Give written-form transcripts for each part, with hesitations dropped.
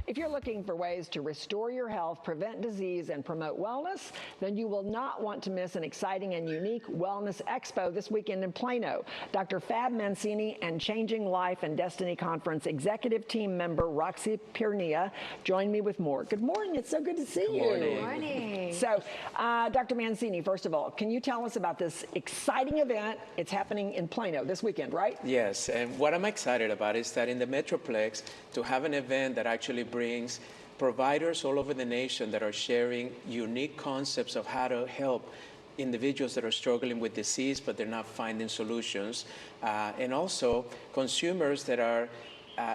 If you're looking for ways to restore your health, prevent disease, and promote wellness, then you will not want to miss an exciting and unique Wellness Expo this weekend in Plano. Dr. Fab Mancini and Changing Life and Destiny Conference executive team member Roxy Piernia join me with more. Good morning. It's so good to see you. Good morning. So, Dr. Mancini, first of all, can you tell us about this exciting event? It's happening in Plano this weekend, right? Yes, and what I'm excited about is that in the Metroplex, to have an event that actually brings providers all over the nation that are sharing unique concepts of how to help individuals that are struggling with disease, but they're not finding solutions, and also consumers that are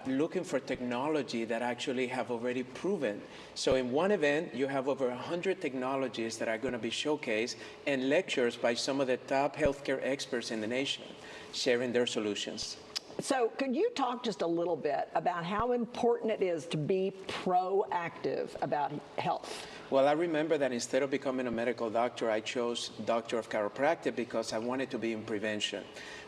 looking for technology that actually have already proven. So in one event, you have over 100 technologies that are going to be showcased and lectures by some of the top healthcare experts in the nation sharing their solutions. So could you talk just a little bit about how important it is to be proactive about health? Well, I remember that instead of becoming a medical doctor, I chose Doctor of Chiropractic because I wanted to be in prevention.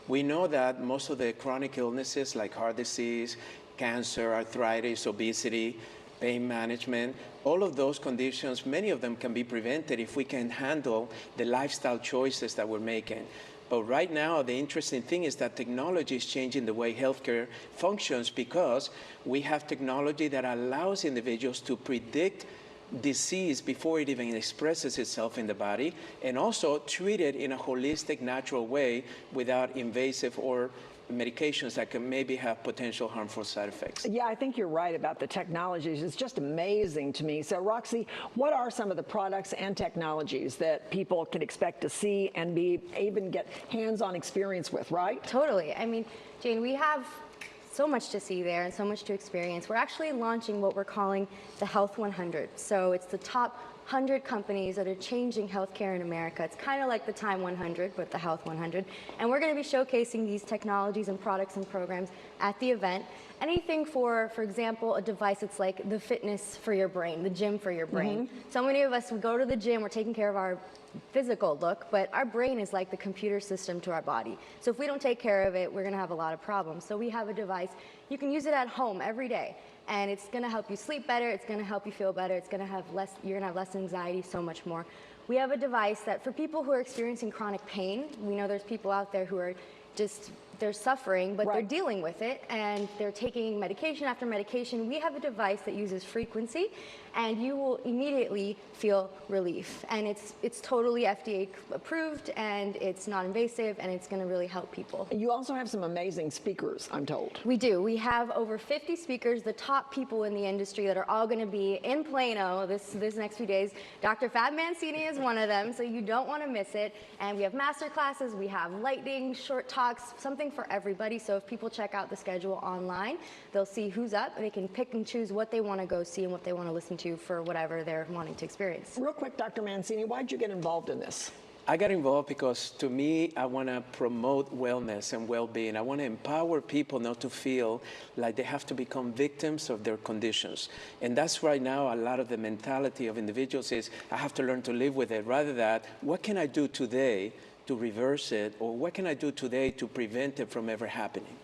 We know that most of the chronic illnesses like heart disease, cancer, arthritis, obesity, pain management, all of those conditions, many of them can be prevented if we can handle the lifestyle choices that we're making. But right now, the interesting thing is that technology is changing the way healthcare functions because we have technology that allows individuals to predict disease before it even expresses itself in the body, and also treat it in a holistic, natural way without invasive or medications that can maybe have potential harmful side effects. Yeah, I think you're right about the technologies. It's just amazing to me. So Roxy, what are some of the products and technologies that people can expect to see and even get hands-on experience with, right? Totally. I mean, Jane, we have so much to see there and so much to experience. We're actually launching what we're calling the Health 100. So it's the top 100 companies that are changing healthcare in America. It's kind of like the Time 100, but the Health 100. And we're going to be showcasing these technologies and products and programs at the event. Anything for example, a device that's like the fitness for your brain, the gym for your brain. So many of us, we go to the gym, we're taking care of our physical look, but our brain is like the computer system to our body. So if we don't take care of it, we're gonna have a lot of problems. So we have a device, you can use it at home every day, and it's gonna help you sleep better, it's gonna help you feel better, it's gonna have less, you're gonna have less anxiety, so much more. We have a device that for people who are experiencing chronic pain, we know there's people out there who are just, they're suffering, but they're dealing with it, and they're taking medication after medication. We have a device that uses frequency, and you will immediately feel relief. And it's totally FDA approved, and it's non-invasive, and it's gonna really help people. You also have some amazing speakers, I'm told. We do. We have over 50 speakers, the top people in the industry that are all gonna be in Plano this next few days. Dr. Fab Mancini is one of them, so you don't wanna miss it. And we have master classes, we have lightning, short talks, something for everybody. So if people check out the schedule online, they'll see who's up, and they can pick and choose what they wanna go see and what they wanna listen to for whatever they're wanting to experience. Real quick, Dr. Mancini, why did you get involved in this? I got involved because, to me, I want to promote wellness and well-being. I want to empower people not to feel like they have to become victims of their conditions. And that's right now a lot of the mentality of individuals is, I have to learn to live with it, rather than, what can I do today to reverse it, or what can I do today to prevent it from ever happening?